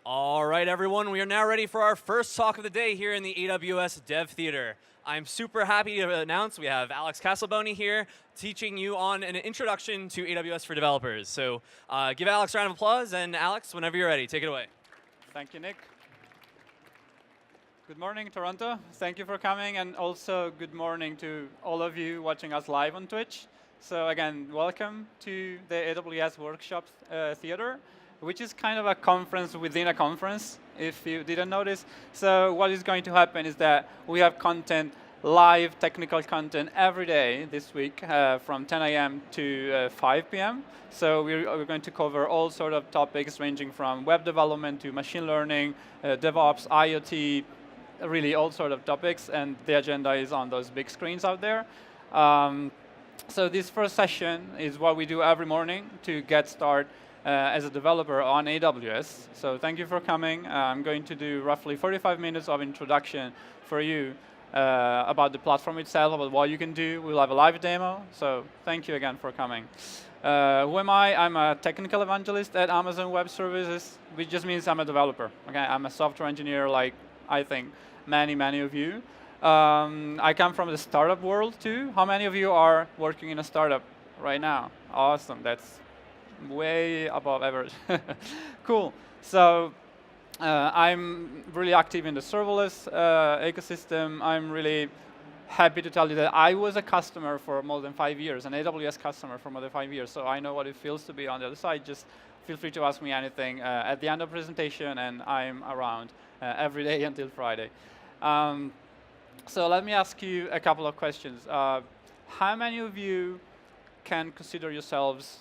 All right, everyone, we are now ready for our first talk of the day here in the AWS Dev Theater. I'm super happy to announce we have Alex Castleboni here teaching you on an introduction to AWS for developers. So give Alex a round of applause, and Alex, whenever you're ready, take it away. Thank you, Nick. Good morning, Toronto. Thank you for coming, and also good morning to all of you watching us live on Twitch. So again, welcome to the AWS Workshop Theater, which is kind of a conference within a conference, if you didn't notice. So what is going to happen is that we have content, live technical content every day this week from 10 a.m. to 5 p.m. So we're going to cover all sort of topics ranging from web development to machine learning, DevOps, IoT, really all sort of topics, and the agenda is on those big screens out there. So this first session is what we do every morning to get started as a developer on AWS. So thank you for coming. I'm going to do roughly 45 minutes of introduction for you about the platform itself, about what you can do. We'll have a live demo, so thank you again for coming. Who am I? I'm a technical evangelist at Amazon Web Services, which just means I'm a developer. Okay, I'm a software engineer like I think many of you. I come from the startup world too. How many of you are working in a startup right now? Awesome, that's way above average. Cool. So I'm really active in the serverless ecosystem. I'm really happy to tell you that I was a customer for more than 5 years, an AWS customer for more than 5 years. So I know what it feels to be on the other side. Just feel free to ask me anything at the end of the presentation, and I'm around every day until Friday. So let me ask you a couple of questions. How many of you can consider yourselves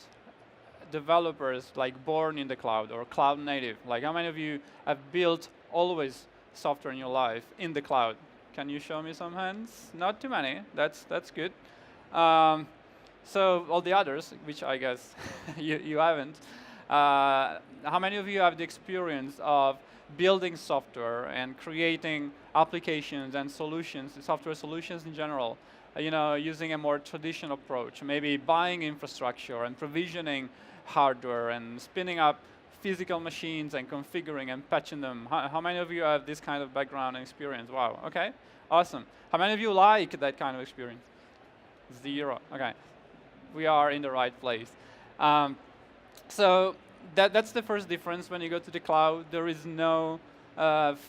developers like born in the cloud or cloud native? Like how many of you have built always software in your life in the cloud? Can you show me some hands? Not too many. That's good. So all the others, which I guess you haven't. How many of you have the experience of building software and creating applications and solutions, software solutions in general, using a more traditional approach, maybe buying infrastructure and provisioning hardware and spinning up physical machines and configuring and patching them? How many of you have this kind of background and experience? Wow, okay, awesome. How many of you like that kind of experience? 0, okay. We are in the right place. So that's the first difference. When you go to the cloud, there is no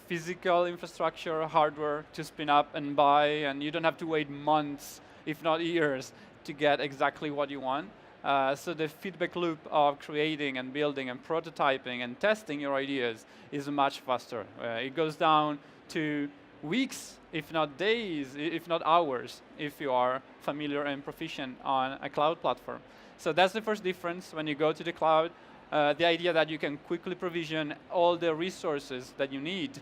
physical infrastructure, hardware to spin up and buy, and you don't have to wait months, if not years, to get exactly what you want. So the feedback loop of creating and building and prototyping and testing your ideas is much faster. It goes down to weeks, if not days, if not hours, if you are familiar and proficient on a cloud platform. So that's the first difference when you go to the cloud. The idea that you can quickly provision all the resources that you need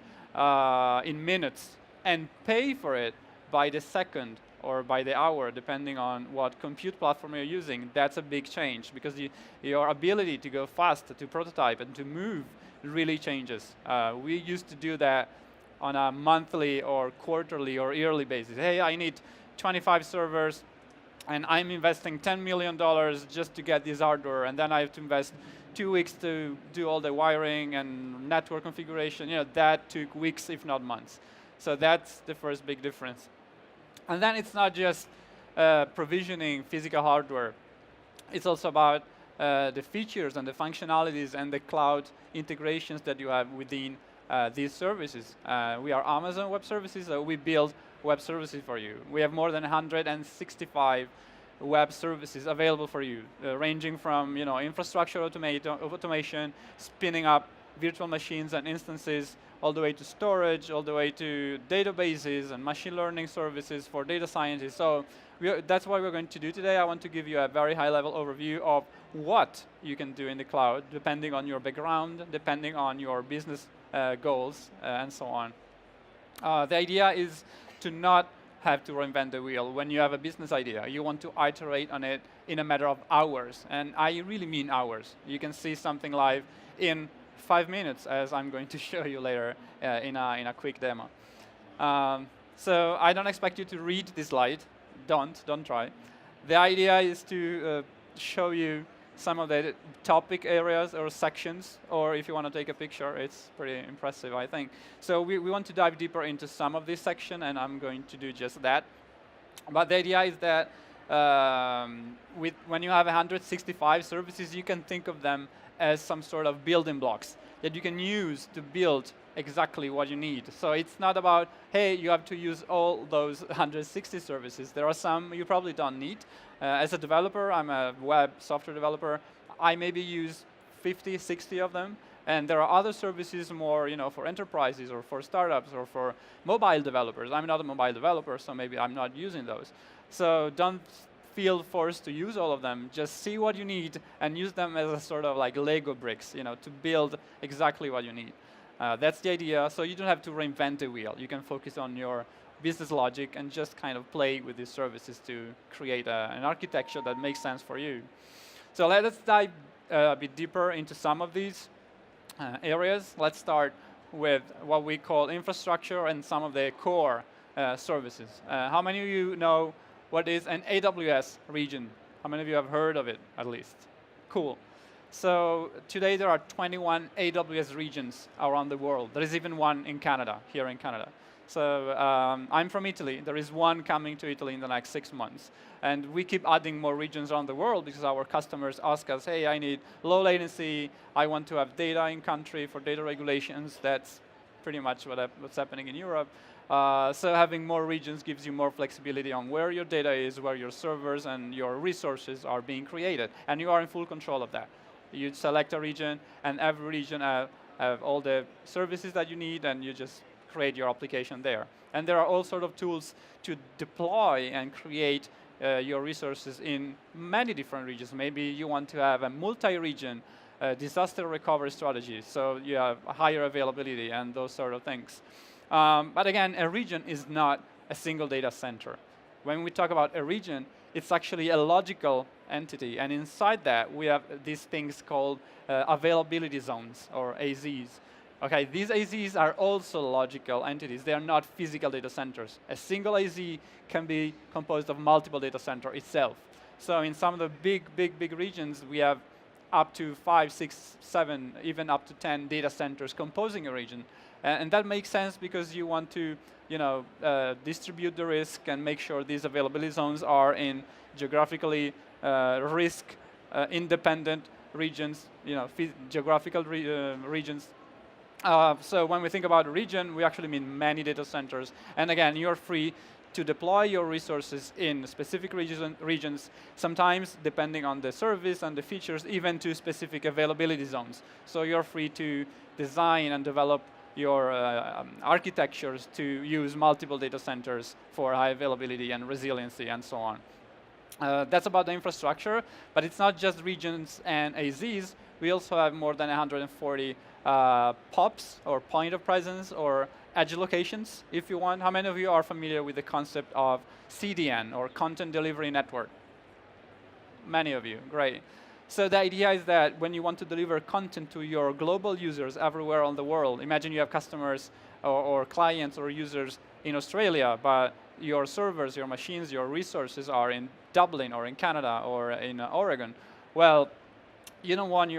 in minutes and pay for it by the second or by the hour, depending on what compute platform you're using. That's a big change because your ability to go fast, to prototype, and to move really changes. We used to do that on a monthly or quarterly or yearly basis. Hey, I need 25 servers, and I'm investing $10 million just to get this hardware, and then I have to invest 2 weeks to do all the wiring and network configuration. That took weeks, if not months. So that's the first big difference. And then it's not just provisioning physical hardware. It's also about the features and the functionalities and the cloud integrations that you have within these services. We are Amazon Web Services, so we build web services for you. We have more than 165 web services available for you, ranging from infrastructure automation, spinning up virtual machines and instances, all the way to storage, all the way to databases and machine learning services for data scientists. So that's what we're going to do today. I want to give you a very high-level overview of what you can do in the cloud, depending on your background, depending on your business goals, and so on. The idea is to not have to reinvent the wheel. When you have a business idea, you want to iterate on it in a matter of hours, and I really mean hours. You can see something live in 5 minutes, as I'm going to show you later in a quick demo. So I don't expect you to read this slide. Don't try. The idea is to show you some of the topic areas or sections, or if you want to take a picture, it's pretty impressive, I think. So we want to dive deeper into some of this section, and I'm going to do just that. But the idea is that when you have 165 services, you can think of them as some sort of building blocks that you can use to build exactly what you need. So it's not about, hey, you have to use all those 160 services. There are some you probably don't need. As a developer, I'm a web software developer, I maybe use 50, 60 of them. And there are other services more, for enterprises or for startups or for mobile developers. I'm not a mobile developer, so maybe I'm not using those. So don't feel forced to use all of them. Just see what you need and use them as a sort of like Lego bricks, to build exactly what you need. That's the idea. So you don't have to reinvent the wheel. You can focus on your business logic and just kind of play with these services to create an architecture that makes sense for you. So let's dive a bit deeper into some of these areas. Let's start with what we call infrastructure and some of the core services. How many of you know what is an AWS region? How many of you have heard of it, at least? Cool. So today there are 21 AWS regions around the world. There is even one in Canada, here in Canada. So I'm from Italy. There is one coming to Italy in the next 6 months. And we keep adding more regions around the world because our customers ask us, hey, I need low latency. I want to have data in country for data regulations. That's pretty much what's happening in Europe. So having more regions gives you more flexibility on where your data is, where your servers and your resources are being created. And you are in full control of that. You select a region, and every region have all the services that you need, and you just create your application there. And there are all sort of tools to deploy and create your resources in many different regions. Maybe you want to have a multi-region disaster recovery strategy, so you have higher availability and those sort of things. But again, a region is not a single data center. When we talk about a region, it's actually a logical entity, and inside that we have these things called availability zones, or AZs. Okay, these AZs are also logical entities. They are not physical data centers. A single AZ can be composed of multiple data centers itself. So in some of the big regions, we have up to 5, 6, 7, even up to 10 data centers composing a region. And that makes sense because you want to distribute the risk and make sure these availability zones are in geographically risk independent regions, geographical regions. So when we think about a region, we actually mean many data centers. And again, you're free to deploy your resources in specific regions, sometimes depending on the service and the features, even to specific availability zones. So you're free to design and develop your architectures to use multiple data centers for high availability and resiliency and so on. That's about the infrastructure, but it's not just regions and AZs. We also have more than 140 POPs, or point of presence, or edge locations, if you want. How many of you are familiar with the concept of CDN, or Content Delivery Network? Many of you, great. So the idea is that when you want to deliver content to your global users everywhere on the world, imagine you have customers or clients or users in Australia, but your servers, your machines, your resources are in Dublin or in Canada or in Oregon. Well, you don't want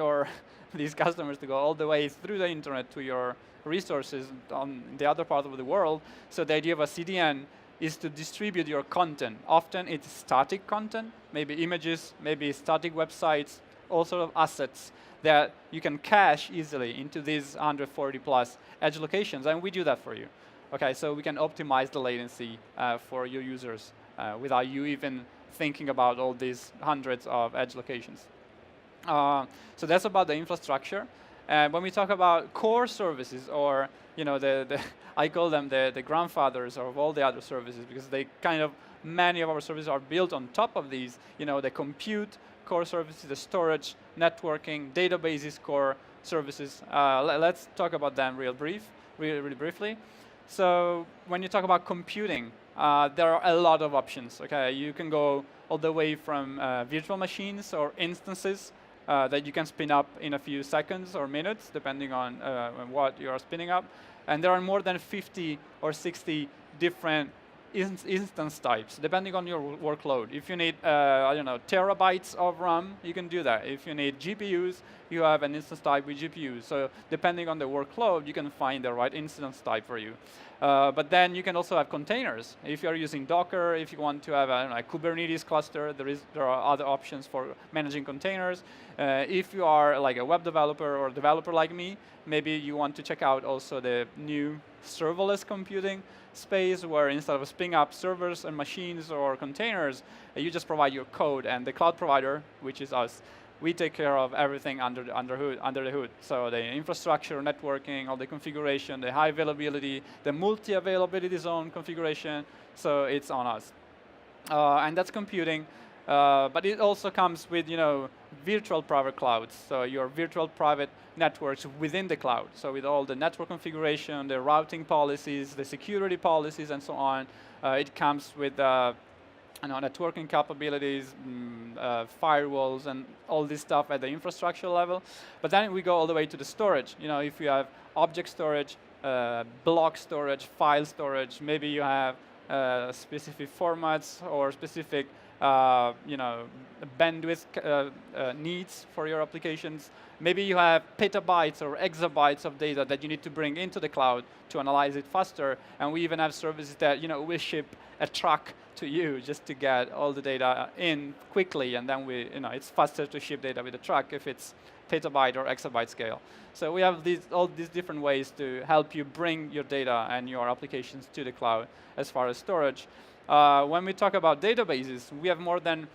these customers to go all the way through the internet to your resources on the other part of the world. So the idea of a CDN is to distribute your content. Often it's static content, maybe images, maybe static websites, all sort of assets that you can cache easily into these 140 plus edge locations, and we do that for you. Okay, so we can optimize the latency for your users without you even thinking about all these hundreds of edge locations. So that's about the infrastructure. When we talk about core services, or I call them the grandfathers of all the other services, because many of our services are built on top of these. The compute core services, the storage, networking, databases core services. Let's talk about them really briefly. So when you talk about computing, there are a lot of options. Okay, you can go all the way from virtual machines or instances that you can spin up in a few seconds or minutes, depending on what you are spinning up. And there are more than 50 or 60 different instance types, depending on your workload. If you need, I don't know, terabytes of RAM, you can do that. If you need GPUs, you have an instance type with GPUs. So depending on the workload, you can find the right instance type for you. But then you can also have containers. If you're using Docker, if you want to have a Kubernetes cluster, there are other options for managing containers. If you are like a web developer or developer like me, maybe you want to check out also the new serverless computing space, where instead of spinning up servers and machines or containers, you just provide your code, and the cloud provider, which is us, we take care of everything under the hood. So the infrastructure, networking, all the configuration, the high availability, the multi-availability zone configuration. So it's on us, and that's computing. But it also comes with virtual private clouds. So your virtual private networks within the cloud. So with all the network configuration, the routing policies, the security policies, and so on. It comes with networking capabilities, firewalls, and all this stuff at the infrastructure level. But then we go all the way to the storage. If you have object storage, block storage, file storage, maybe you have specific formats or specific bandwidth needs for your applications. Maybe you have petabytes or exabytes of data that you need to bring into the cloud to analyze it faster. And we even have services that we ship a truck to you just to get all the data in quickly, and then it's faster to ship data with a truck if it's petabyte or exabyte scale. So we have all these different ways to help you bring your data and your applications to the cloud as far as storage. When we talk about databases, we have more than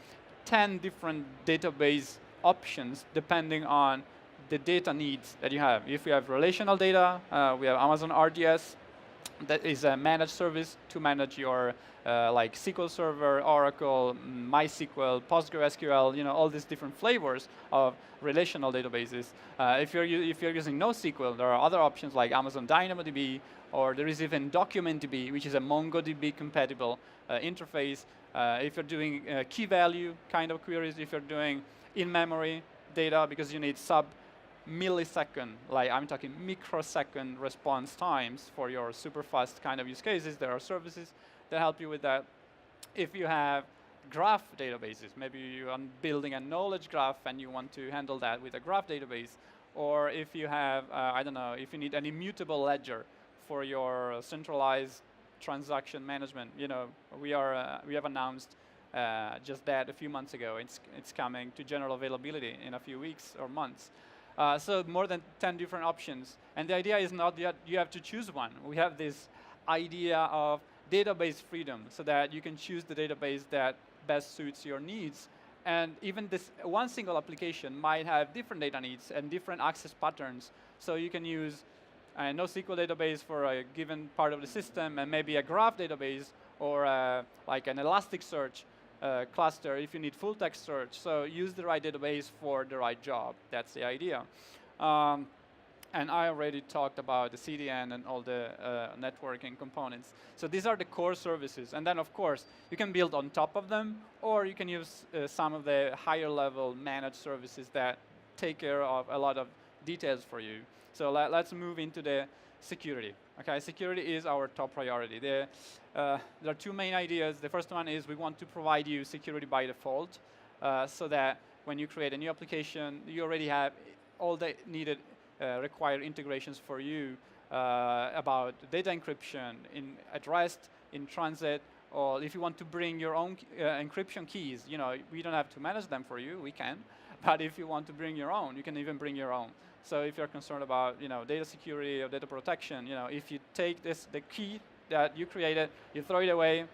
10 different database options depending on the data needs that you have. If you have relational data, we have Amazon RDS. That is a managed service to manage your like SQL Server, Oracle, MySQL, PostgreSQL, all these different flavors of relational databases. If you're using NoSQL, there are other options like Amazon DynamoDB, or there is even DocumentDB, which is a MongoDB compatible interface. If you're doing key value kind of queries, if you're doing in-memory data because you need millisecond, like I'm talking microsecond response times for your super fast kind of use cases, there are services that help you with that. If you have graph databases, maybe you are building a knowledge graph and you want to handle that with a graph database, or if you have, I don't know, if you need an immutable ledger for your centralized transaction management, we have announced just that a few months ago. It's coming to general availability in a few weeks or months. So more than 10 different options. And the idea is not that you have to choose one. We have this idea of database freedom so that you can choose the database that best suits your needs. And even this one single application might have different data needs and different access patterns. So you can use a NoSQL database for a given part of the system, and maybe a graph database or like an Elasticsearch cluster if you need full text search. So use the right database for the right job. That's the idea. And I already talked about the CDN and all the networking components. So these are the core services. And then, of course, you can build on top of them, or you can use some of the higher level managed services that take care of a lot of details for you. So let's move into the security. Okay, security is our top priority. There are two main ideas. The first one is we want to provide you security by default, so that when you create a new application, you already have all the needed required integrations for you about data encryption at rest, in transit, or if you want to bring your own encryption keys. We don't have to manage them for you. We can, but if you want to bring your own, you can even bring your own. So if you're concerned about data security or data protection, if you take the key that you created, you throw it away,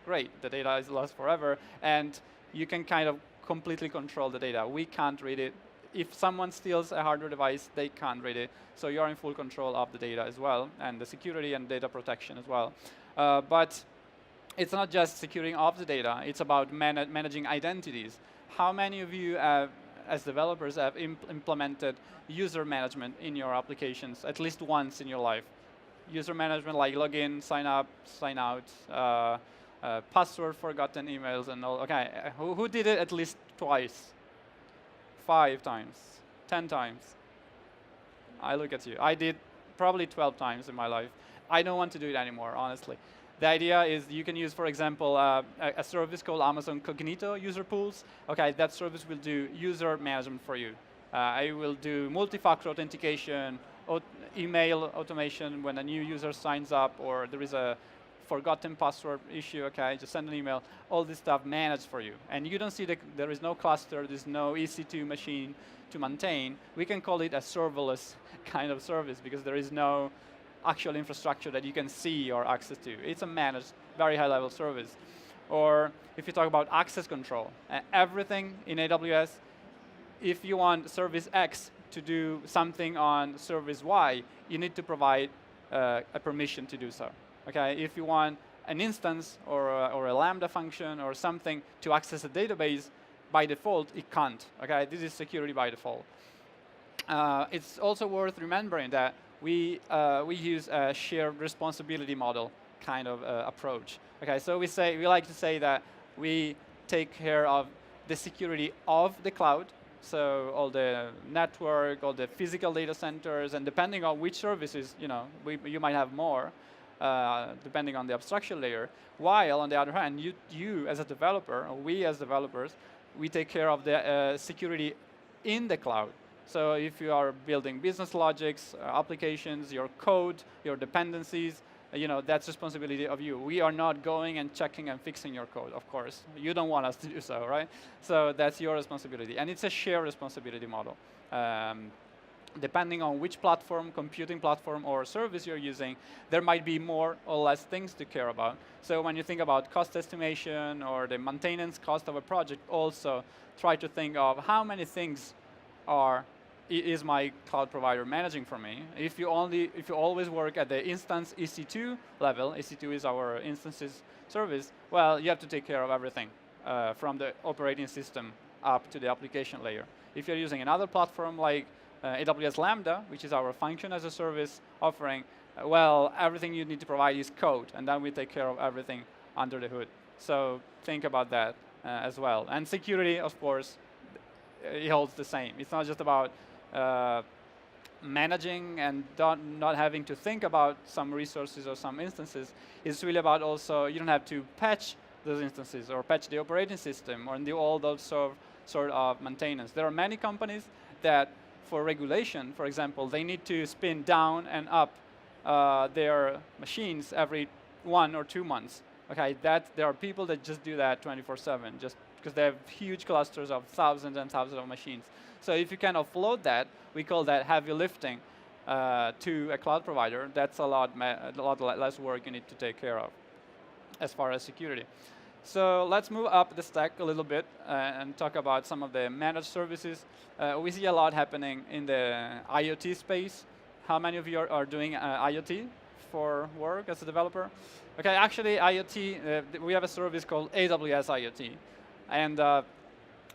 great. The data is lost forever, and you can kind of completely control the data. We can't read it. If someone steals a hardware device, they can't read it. So you're in full control of the data as well, and the security and data protection as well. But it's not just securing of the data. It's about managing identities. How many of you as developers have implemented user management in your applications at least once in your life? User management like login, sign up, sign out, password forgotten emails and all. Okay, who did it at least twice? 5 times, 10 times. I look at you. I did probably 12 times in my life. I don't want to do it anymore, honestly. The idea is you can use, for example, a service called Amazon Cognito User Pools. Okay, that service will do user management for you. I will do multi-factor authentication, email automation when a new user signs up, or there is a forgotten password issue. Okay, just send an email. All this stuff managed for you, and you don't see there is no cluster. There's no EC2 machine to maintain. We can call it a serverless kind of service because there is no actual infrastructure that you can see or access to. It's a managed, very high-level service. Or if you talk about access control, everything in AWS, if you want service X to do something on service Y, you need to provide a permission to do so. Okay, if you want an instance or a Lambda function or something to access a database, by default, it can't. Okay, this is security by default. It's also worth remembering that we use a shared responsibility model kind of approach. Okay, so we like to say that we take care of the security of the cloud, so all the network, all the physical data centers, and depending on which services, you might have more, depending on the abstraction layer. While on the other hand, you as a developer, or we as developers, we take care of the security in the cloud. So if you are building business logics, applications, your code, your dependencies, that's responsibility of you. We are not going and checking and fixing your code, of course. You don't want us to do so, right? So that's your responsibility. And it's a shared responsibility model. Depending on which platform, computing platform, or service you're using, there might be more or less things to care about. So when you think about cost estimation or the maintenance cost of a project, also try to think of how many things is my cloud provider managing for me. If you always work at the instance EC2 level, EC2 is our instances service, well, you have to take care of everything from the operating system up to the application layer. If you're using another platform like AWS Lambda, which is our function as a service offering, well, everything you need to provide is code, and then we take care of everything under the hood. So think about that as well. And security, of course, it holds the same. It's not just about managing and not having to think about some resources or some instances. It's really about also, you don't have to patch those instances or patch the operating system or do all those sort of maintenance. There are many companies that, for regulation, for example, they need to spin down and up their machines every 1 or 2 months. Okay, there are people that just do that 24/7, just because they have huge clusters of thousands and thousands of machines. So if you can offload that, we call that heavy lifting to a cloud provider. That's a lot less work you need to take care of as far as security. So let's move up the stack a little bit and talk about some of the managed services. We see a lot happening in the IoT space. How many of you are doing IoT for work as a developer? Okay, actually IoT, we have a service called AWS IoT. And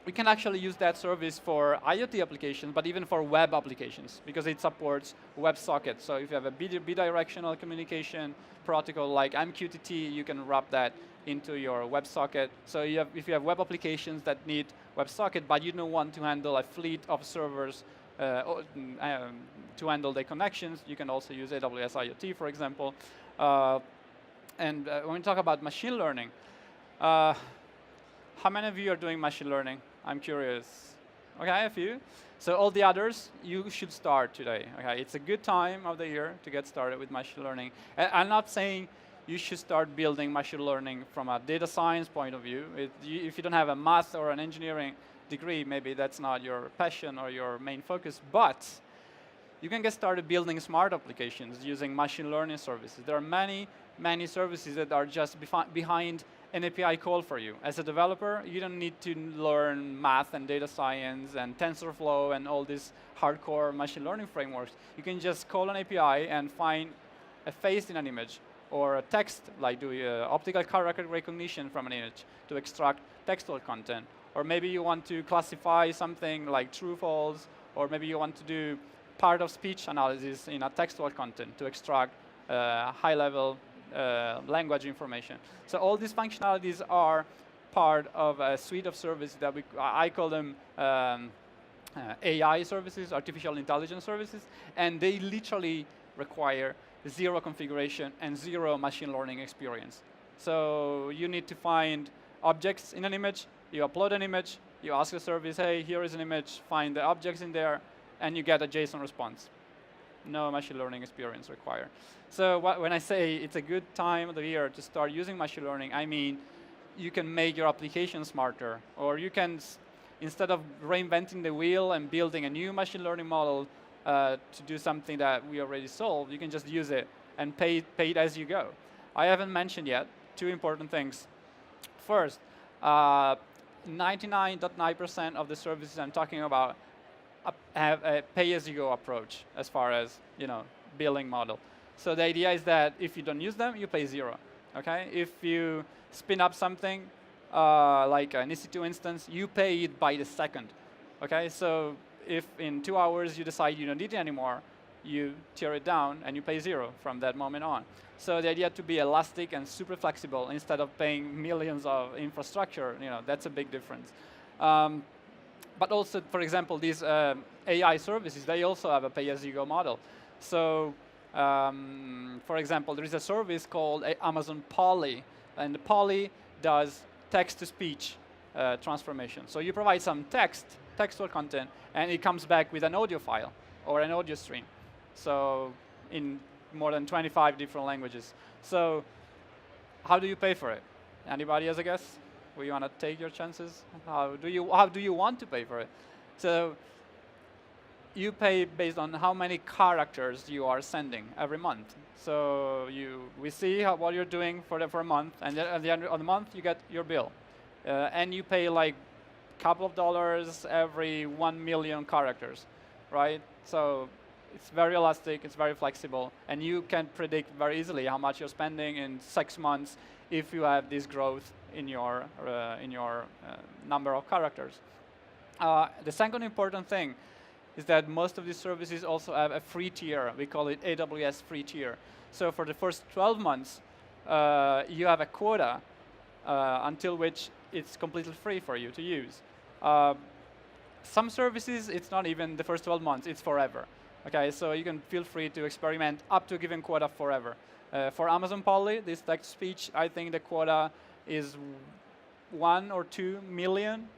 we can actually use that service for IoT applications, but even for web applications, because it supports WebSockets. So if you have a bidirectional communication protocol like MQTT, you can wrap that into your WebSocket. So if you have web applications that need WebSocket, but you don't want to handle a fleet of servers to handle the connections, you can also use AWS IoT, for example. And when we talk about machine learning, how many of you are doing machine learning? I'm curious. Okay, a few. So all the others, you should start today. Okay, it's a good time of the year to get started with machine learning. I'm not saying you should start building machine learning from a data science point of view. If you don't have a math or an engineering degree, maybe that's not your passion or your main focus. But you can get started building smart applications using machine learning services. There are many services that are just behind an API call for you. As a developer, you don't need to learn math and data science and TensorFlow and all these hardcore machine learning frameworks. You can just call an API and find a face in an image or a text, like do optical character recognition from an image to extract textual content. Or maybe you want to classify something like true, false, or maybe you want to do part of speech analysis in a textual content to extract high-level language information. So all these functionalities are part of a suite of services that I call them AI services, artificial intelligence services, and they literally require zero configuration, and zero machine learning experience. So you need to find objects in an image, you upload an image, you ask the service, hey, here is an image, find the objects in there, and you get a JSON response. No machine learning experience required. So when I say it's a good time of the year to start using machine learning, I mean you can make your application smarter, or you can, instead of reinventing the wheel and building a new machine learning model to do something that we already solved, you can just use it and pay it as you go. I haven't mentioned yet two important things. First, 99.9% of the services I'm talking about have a pay-as-you-go approach as far as billing model. So the idea is that if you don't use them, you pay zero. Okay? If you spin up something like an EC2 instance, you pay it by the second. Okay? So if in 2 hours you decide you don't need it anymore, you tear it down and you pay zero from that moment on. So the idea to be elastic and super flexible instead of paying millions of infrastructure, that's a big difference. But also, for example, these AI services, they also have a pay-as-you-go model. So, for example, there is a service called Amazon Polly, and Polly does text-to-speech transformation. So you provide some textual content, and it comes back with an audio file or an audio stream. So in more than 25 different languages. So how do you pay for it? Anybody has a guess? Will you want to take your chances? How do you want to pay for it? So you pay based on how many characters you are sending every month. So we see what you're doing for a month, and then at the end of the month you get your bill, and you pay like a couple of dollars every 1 million characters, right? So it's very elastic, it's very flexible, and you can predict very easily how much you're spending in 6 months if you have this growth in your number of characters. The second important thing is that most of these services also have a free tier. We call it AWS free tier. So for the first 12 months, you have a quota until which it's completely free for you to use. Some services, it's not even the first 12 months, it's forever. Okay, so you can feel free to experiment up to a given quota forever. For Amazon Polly, this text-to-speech, I think the quota is 1 or 2 million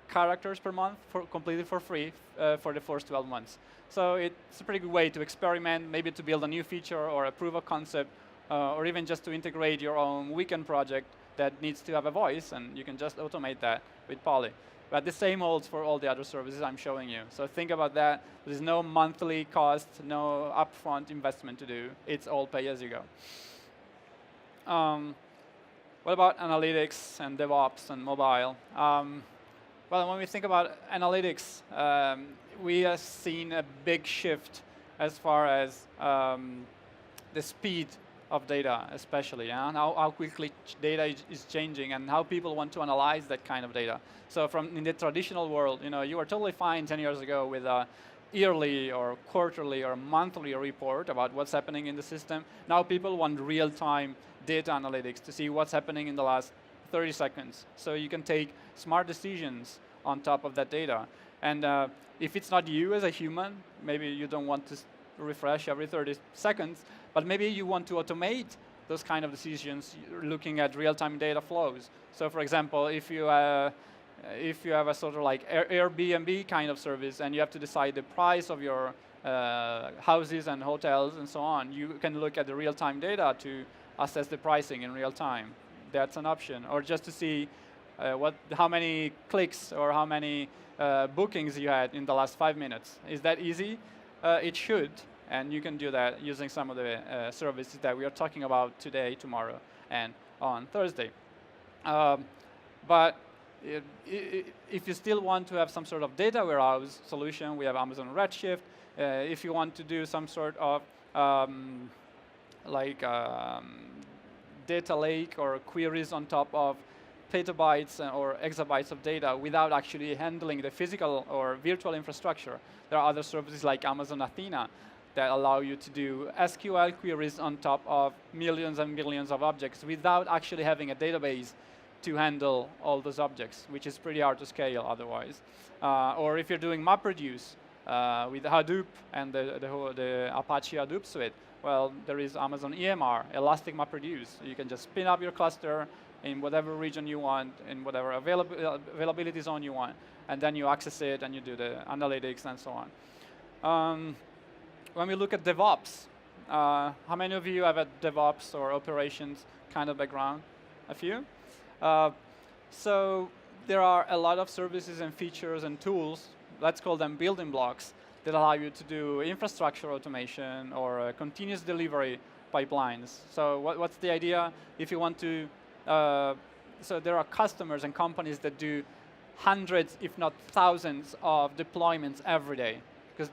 characters per month completely for free for the first 12 months. So it's a pretty good way to experiment, maybe to build a new feature or a proof of concept, or even just to integrate your own weekend project that needs to have a voice, and you can just automate that with Polly. But the same holds for all the other services I'm showing you. So think about that. There's no monthly cost, no upfront investment to do. It's all pay as you go. What about analytics and DevOps and mobile? Well, when we think about analytics, we have seen a big shift as far as the speed of data, especially, and how quickly data is changing and how people want to analyze that kind of data. So in the traditional world, you were totally fine 10 years ago with a yearly or quarterly or monthly report about what's happening in the system. Now people want real-time data analytics to see what's happening in the last 30 seconds. So you can take smart decisions on top of that data. And if it's not you as a human, maybe you don't want to refresh every 30 seconds, but maybe you want to automate those kind of decisions looking at real-time data flows. So for example, if you have a sort of like Airbnb kind of service and you have to decide the price of your houses and hotels and so on, you can look at the real-time data to assess the pricing in real time. That's an option. Or just to see how many clicks or how many bookings you had in the last 5 minutes. Is that easy? It should. And you can do that using some of the services that we are talking about today, tomorrow, and on Thursday. But if you still want to have some sort of data warehouse solution, we have Amazon Redshift. If you want to do some sort of data lake or queries on top of petabytes or exabytes of data without actually handling the physical or virtual infrastructure, there are other services like Amazon Athena that allow you to do SQL queries on top of millions and millions of objects without actually having a database to handle all those objects, which is pretty hard to scale otherwise. Or if you're doing MapReduce with Hadoop and the Apache Hadoop suite, Well, there is Amazon EMR, Elastic MapReduce. You can just spin up your cluster in whatever region you want, in whatever availability zone you want, and then you access it and you do the analytics and so on. When we look at DevOps, how many of you have a DevOps or operations kind of background? A few? So there are a lot of services and features and tools, let's call them building blocks, that allow you to do infrastructure automation or continuous delivery pipelines. So what's the idea? If you want to, so there are customers and companies that do hundreds, if not thousands, of deployments every day, because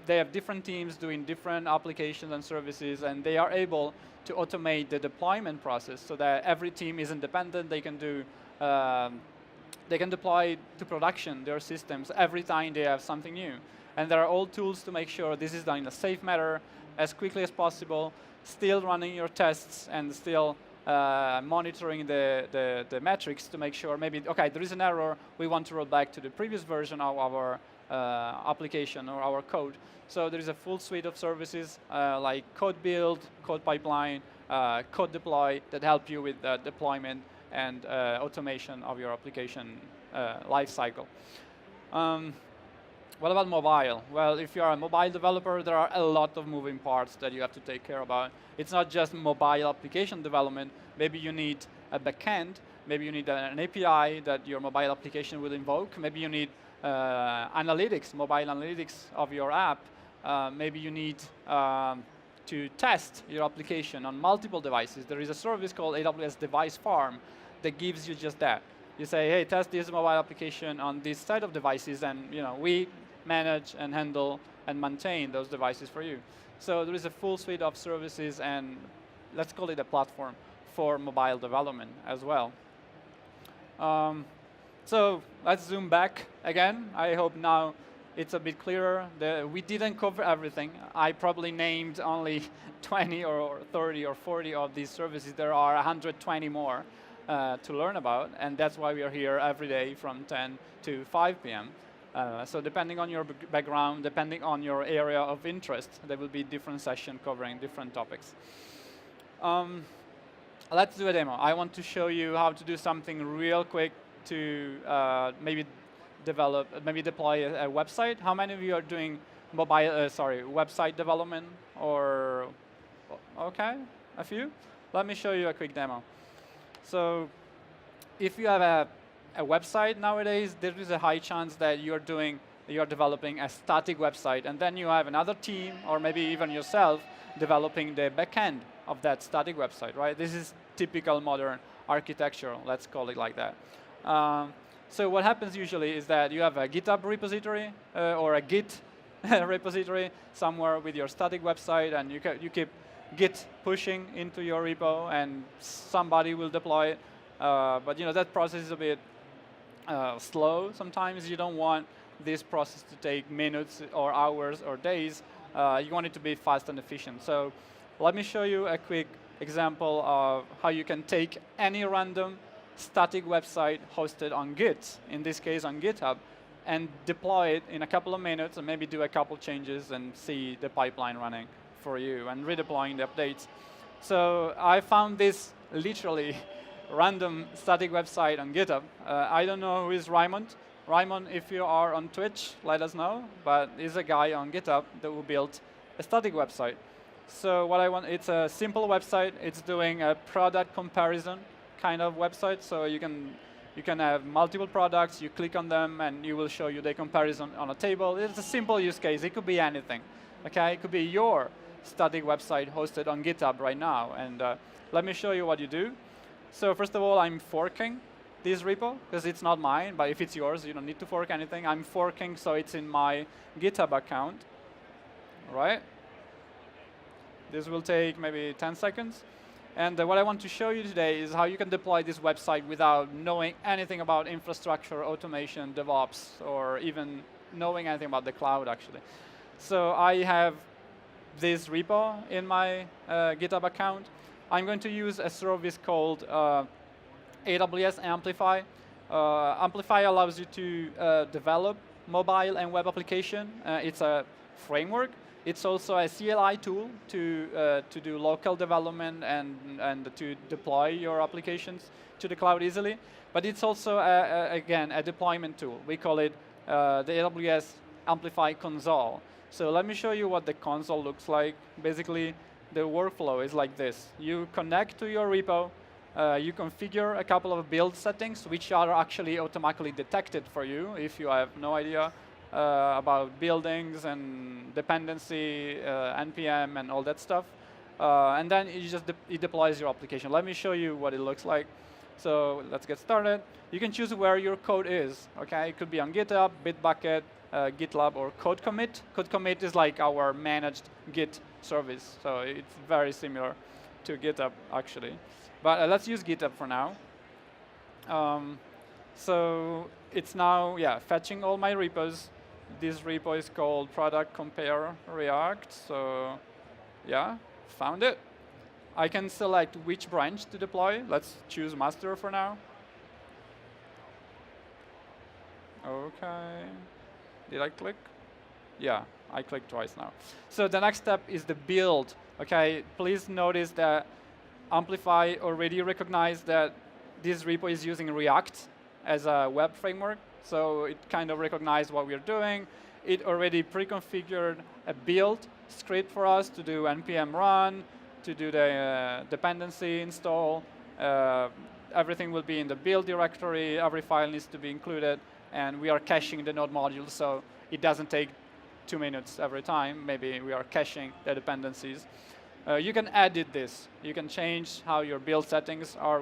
they have different teams doing different applications and services, and they are able to automate the deployment process so that every team is independent. They can do, they can deploy to production their systems every time they have something new. And there are all tools to make sure this is done in a safe manner, as quickly as possible, still running your tests and still monitoring the metrics to make sure maybe, okay, there is an error, we want to roll back to the previous version of our application or our code. So there is a full suite of services like code build, code pipeline, code deploy that help you with deployment and automation of your application lifecycle. What about mobile? Well, if you are a mobile developer, there are a lot of moving parts that you have to take care about. It's not just mobile application development. Maybe you need a backend. Maybe you need an API that your mobile application will invoke. Maybe you need analytics, mobile analytics of your app. Maybe you need to test your application on multiple devices. There is a service called AWS Device Farm that gives you just that. You say, hey, test this mobile application on this set of devices, and we manage and handle and maintain those devices for you. So there is a full suite of services, and let's call it a platform for mobile development as well. So let's zoom back again. I hope now it's a bit clearer. We didn't cover everything. I probably named only 20 or 30 or 40 of these services. There are 120 more to learn about, and that's why we are here every day from 10 to 5 p.m. So depending on your background, depending on your area of interest, there will be different sessions covering different topics. Let's do a demo. I want to show you how to do something real quick to maybe deploy a website. How many of you are doing website development? Or okay, a few. Let me show you a quick demo. So if you have a website nowadays, there is a high chance that you're developing a static website, and then you have another team, or maybe even yourself, developing the backend of that static website, right? This is typical modern architecture, let's call it like that. So what happens usually is that you have a GitHub repository or a Git repository somewhere with your static website, and you keep Git pushing into your repo, and somebody will deploy it. But that process is a bit slow. Sometimes you don't want this process to take minutes or hours or days. You want it to be fast and efficient. So let me show you a quick example of how you can take any random static website hosted on Git, in this case on GitHub, and deploy it in a couple of minutes, and maybe do a couple changes and see the pipeline running for you and redeploying the updates. So I found this literally random static website on GitHub. I don't know who is Raymond. Raymond, if you are on Twitch, let us know. But he's a guy on GitHub that will build a static website. So what I want, it's a simple website. It's doing a product comparison kind of website. So you can have multiple products. You click on them, and you will show you the comparison on a table. It's a simple use case. It could be anything. Okay, it could be your static website hosted on GitHub right now. And let me show you what you do. So first of all, I'm forking this repo, because it's not mine, but if it's yours, you don't need to fork anything. I'm forking, so it's in my GitHub account. All right? This will take maybe 10 seconds. And what I want to show you today is how you can deploy this website without knowing anything about infrastructure, automation, DevOps, or even knowing anything about the cloud, actually. So I have this repo in my GitHub account. I'm going to use a service called AWS Amplify. Amplify allows you to develop mobile and web application. It's a framework. It's also a CLI tool to do local development and to deploy your applications to the cloud easily. But it's also, again, a deployment tool. We call it the AWS Amplify console. So let me show you what the console looks like. Basically, the workflow is like this. You connect to your repo. You configure a couple of build settings, which are actually automatically detected for you if you have no idea about buildings and dependency, NPM, and all that stuff. And then it deploys your application. Let me show you what it looks like. So let's get started. You can choose where your code is. Okay, it could be on GitHub, Bitbucket, GitLab, or code commit. Code commit is like our managed Git service. So it's very similar to GitHub, actually. But let's use GitHub for now. So it's now, fetching all my repos. This repo is called product compare React. So found it. I can select which branch to deploy. Let's choose master for now. OK. Did I click? Yeah, I clicked twice now. So the next step is the build. OK, please notice that Amplify already recognized that this repo is using React as a web framework. So it kind of recognized what we're doing. It already pre-configured a build script for us to do npm run, to do the dependency install. Everything will be in the build directory. Every file needs to be included. And we are caching the node module, so it doesn't take 2 minutes every time. Maybe we are caching the dependencies. You can edit this. You can change how your build settings are,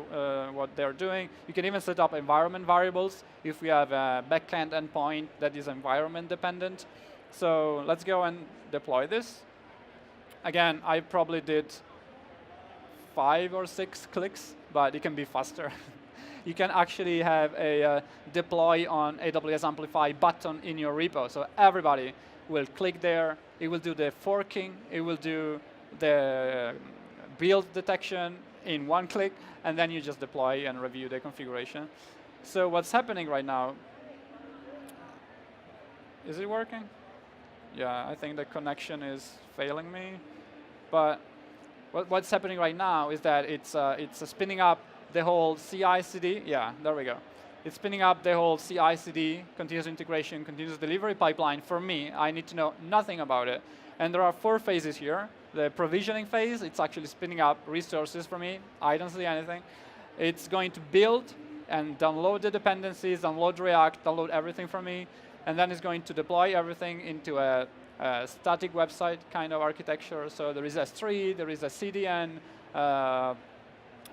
what they're doing. You can even set up environment variables if we have a backend endpoint that is environment dependent. So let's go and deploy this. Again, I probably did 5 or 6 clicks, but it can be faster. You can actually have a deploy on AWS Amplify button in your repo. So everybody will click there. It will do the forking. It will do the build detection in one click. And then you just deploy and review the configuration. So what's happening right now? Is it working? Yeah, I think the connection is failing me. But what's happening right now is that it's spinning up the whole CI/CD. Yeah, there we go. It's spinning up the whole CI/CD, continuous integration, continuous delivery pipeline for me. I need to know nothing about it. And there are 4 phases here. The provisioning phase, it's actually spinning up resources for me. I don't see anything. It's going to build and download the dependencies, download React, download everything from me. And then it's going to deploy everything into a static website kind of architecture. So there is S3, there is a CDN,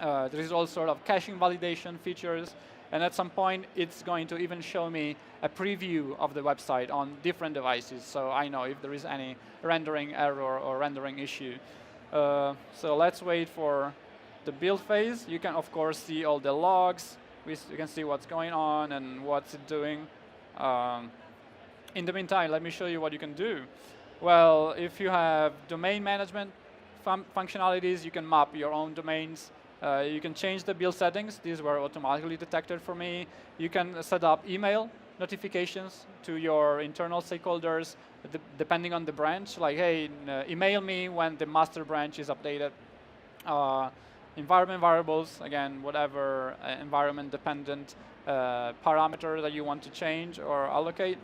there is all sort of caching validation features. And at some point, it's going to even show me a preview of the website on different devices. So I know if there is any rendering error or rendering issue. So let's wait for the build phase. You can, of course, see all the logs. You can see what's going on and what's it doing. In the meantime, let me show you what you can do. Well, if you have domain management functionalities, you can map your own domains. You can change the build settings. These were automatically detected for me. You can set up email notifications to your internal stakeholders, depending on the branch. Like, hey, email me when the master branch is updated. Environment variables, again, whatever environment-dependent parameter that you want to change or allocate.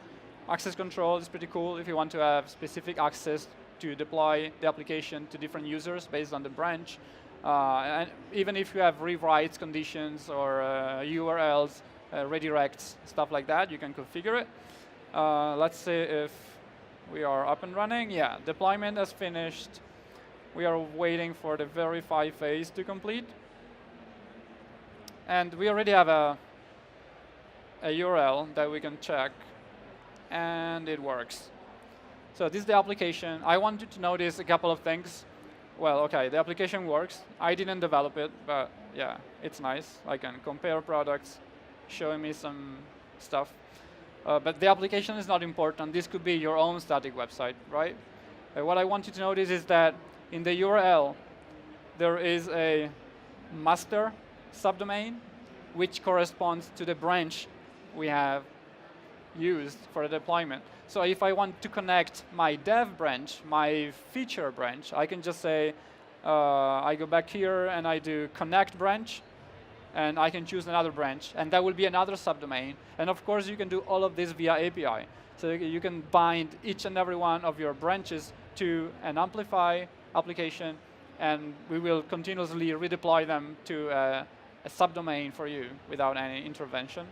Access control is pretty cool if you want to have specific access to deploy the application to different users based on the branch. And even if you have rewrites conditions or URLs, redirects, stuff like that, you can configure it. Let's see if we are up and running. Yeah, deployment has finished. We are waiting for the verify phase to complete. And we already have a URL that we can check. And it works. So this is the application. I want you to notice a couple of things. Well, OK, the application works. I didn't develop it, but yeah, it's nice. I can compare products, showing me some stuff. But the application is not important. This could be your own static website, right? What I want you to notice is that in the URL, there is a master subdomain, which corresponds to the branch we have used for the deployment. So if I want to connect my dev branch, my feature branch, I can just say, I go back here and I do connect branch, and I can choose another branch, and that will be another subdomain. And of course, you can do all of this via API. So you can bind each and every one of your branches to an Amplify application, and we will continuously redeploy them to a subdomain for you without any intervention.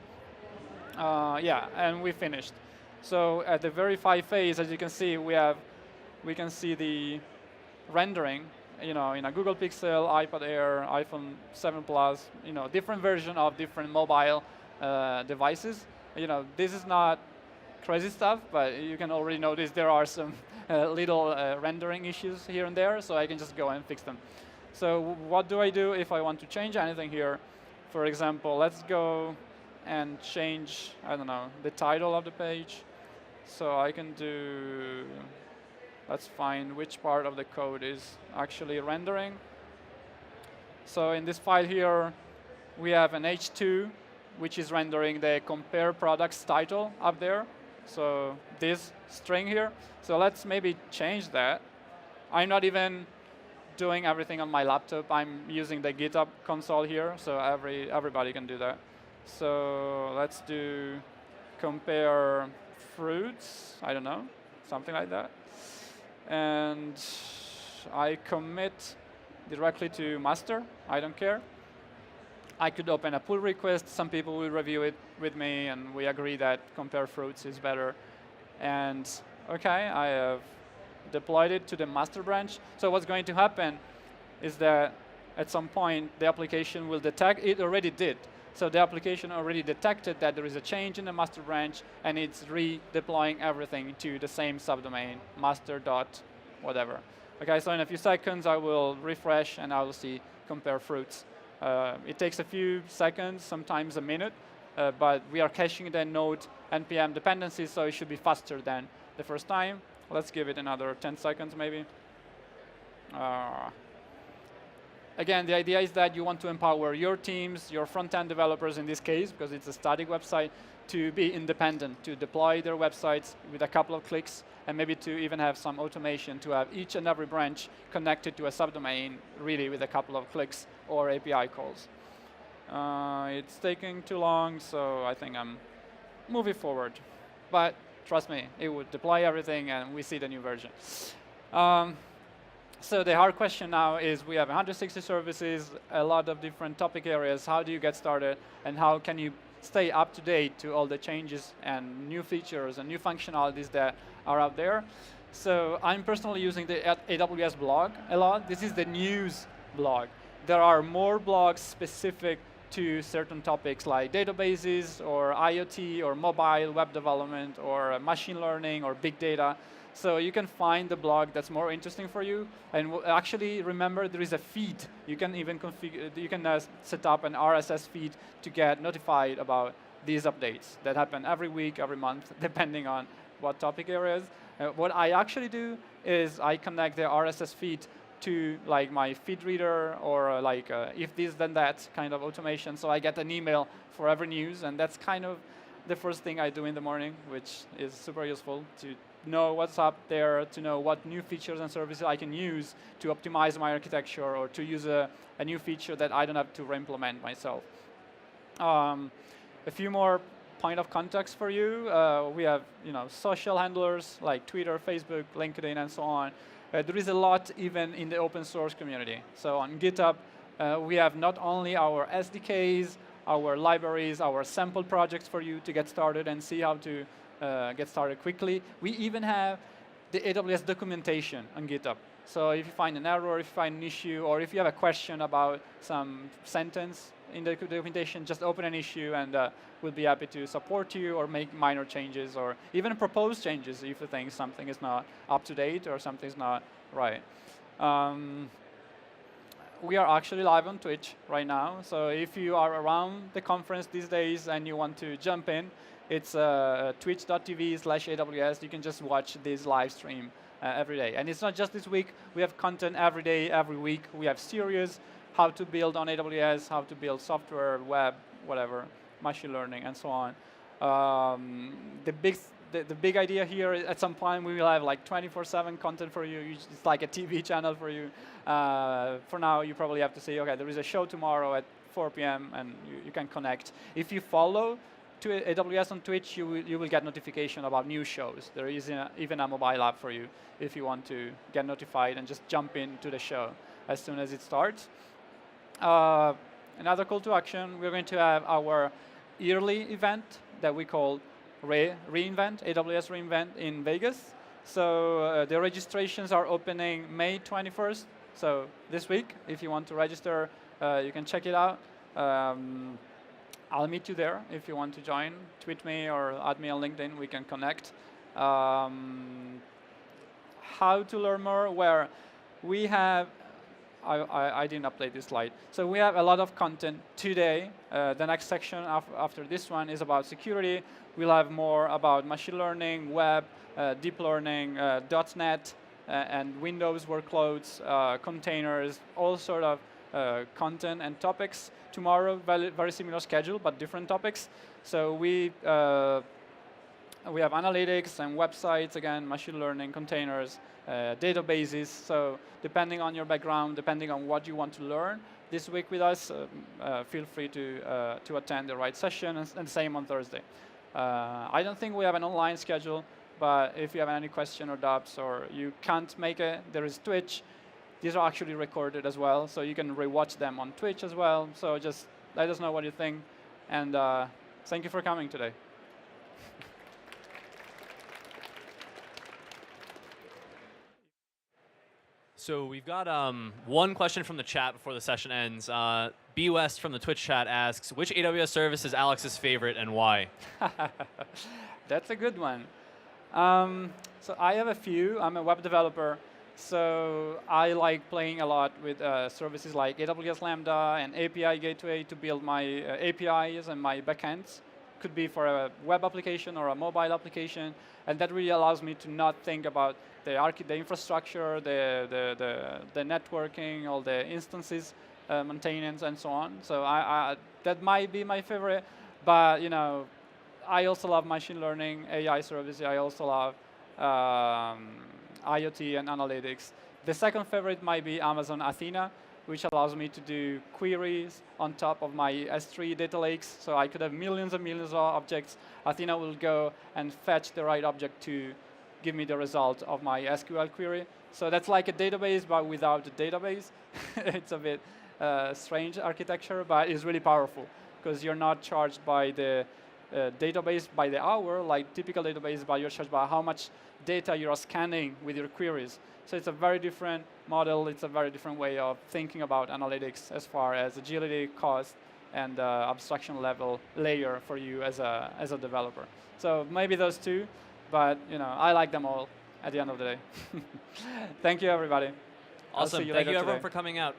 Yeah, and we finished. So at the verify phase, as you can see, we can see the rendering, in a Google Pixel, iPad Air, iPhone 7 Plus, different version of different mobile devices. This is not crazy stuff, but you can already notice there are some little rendering issues here and there, so I can just go and fix them. So what do I do if I want to change anything here? For example, let's go and change, I don't know, the title of the page. So I can do, let's find which part of the code is actually rendering. So in this file here, we have an H2, which is rendering the compare products title up there. So this string here. So let's maybe change that. I'm not even doing everything on my laptop. I'm using the GitHub console here, so everybody can do that. So let's do compare fruits, I don't know, something like that. And I commit directly to master, I don't care. I could open a pull request, some people will review it with me, and we agree that compare fruits is better. And okay, I have deployed it to the master branch. So what's going to happen is that at some point the application will detect, it already did. So the application already detected that there is a change in the master branch, and it's redeploying everything to the same subdomain, master dot whatever. Okay, so in a few seconds I will refresh and I will see compare fruits. It takes a few seconds, sometimes a minute, but we are caching the node npm dependencies, so it should be faster than the first time. Let's give it another 10 seconds maybe. Again, the idea is that you want to empower your teams, your front-end developers in this case, because it's a static website, to be independent, to deploy their websites with a couple of clicks, and maybe to even have some automation to have each and every branch connected to a subdomain, really with a couple of clicks or API calls. It's taking too long, so I think I'm moving forward. But trust me, it would deploy everything, and we see the new version. So the hard question now is we have 160 services, a lot of different topic areas. How do you get started, and how can you stay up to date to all the changes and new features and new functionalities that are out there? So I'm personally using the AWS blog a lot. This is the news blog. There are more blogs specific to certain topics like databases or IoT or mobile web development or machine learning or big data. So you can find the blog that's more interesting for you. And actually, remember, there is a feed. You can even configure, you can set up an RSS feed to get notified about these updates that happen every week, every month, depending on what topic areas. What I actually do is I connect the RSS feed to like my feed reader or like if this then that kind of automation. So I get an email for every news, and that's kind of the first thing I do in the morning, which is super useful to know what's up there, to know what new features and services I can use to optimize my architecture or to use a new feature that I don't have to re-implement myself. A few more point of context for you. We have social handlers like Twitter, Facebook, LinkedIn, and so on. There is a lot even in the open source community. So on GitHub, we have not only our SDKs, our libraries, our sample projects for you to get started and see how to get started quickly. We even have the AWS documentation on GitHub. So if you find an error, if you find an issue, or if you have a question about some sentence in the documentation, just open an issue and we'll be happy to support you or make minor changes or even propose changes if you think something is not up to date or something's not right. We are actually live on Twitch right now. So if you are around the conference these days and you want to jump in, it's twitch.tv/AWS. You can just watch this live stream every day. And it's not just this week. We have content every day, every week. We have series, how to build on AWS, how to build software, web, whatever, machine learning, and so on. The big idea here is at some point we will have like 24/7 content for you. It's like a TV channel for you. For now, you probably have to say, okay, there is a show tomorrow at 4 p.m. and you can connect. If you follow to AWS on Twitch, you will get notification about new shows. There is even a mobile app for you if you want to get notified and just jump into the show as soon as it starts. Another call to action, we're going to have our yearly event that we call reInvent, AWS reInvent in Vegas. So the registrations are opening May 21st. So this week, if you want to register, you can check it out. I'll meet you there if you want to join. Tweet me or add me on LinkedIn. We can connect. How to learn more? Where we have, I didn't update this slide. So we have a lot of content today. The next section after this one is about security. We'll have more about machine learning, web, deep learning, .NET, and Windows workloads, containers, all sort of content and topics. Tomorrow, very similar schedule, but different topics. So we have analytics and websites, again, machine learning, containers, databases. So depending on your background, depending on what you want to learn this week with us, feel free to attend the right session, and same on Thursday. I don't think we have an online schedule, but if you have any question or doubts or you can't make it, there is Twitch. These are actually recorded as well, so you can rewatch them on Twitch as well. So just let us know what you think, and thank you for coming today. So we've got one question from the chat before the session ends. B West from the Twitch chat asks, which AWS service is Alex's favorite and why? That's a good one. So I have a few. I'm a web developer. So I like playing a lot with services like AWS Lambda and API Gateway to build my APIs and my backends. Could be for a web application or a mobile application. And that really allows me to not think about the infrastructure, the networking, all the instances, maintenance, and so on. So that might be my favorite. But I also love machine learning, AI services. I also love IoT and analytics. The second favorite might be Amazon Athena, which allows me to do queries on top of my S3 data lakes. So I could have millions and millions of objects. Athena will go and fetch the right object to give me the result of my SQL query. So that's like a database, but without a database. It's a bit strange architecture, but it's really powerful because you're not charged by the database by the hour, like typical database, but you're charged by how much data you're scanning with your queries. So it's a very different model. It's a very different way of thinking about analytics as far as agility, cost, and abstraction level layer for you as a developer. So maybe those two, but I like them all at the end of the day. Thank you, everybody. Awesome. Thank you, everyone, for coming out.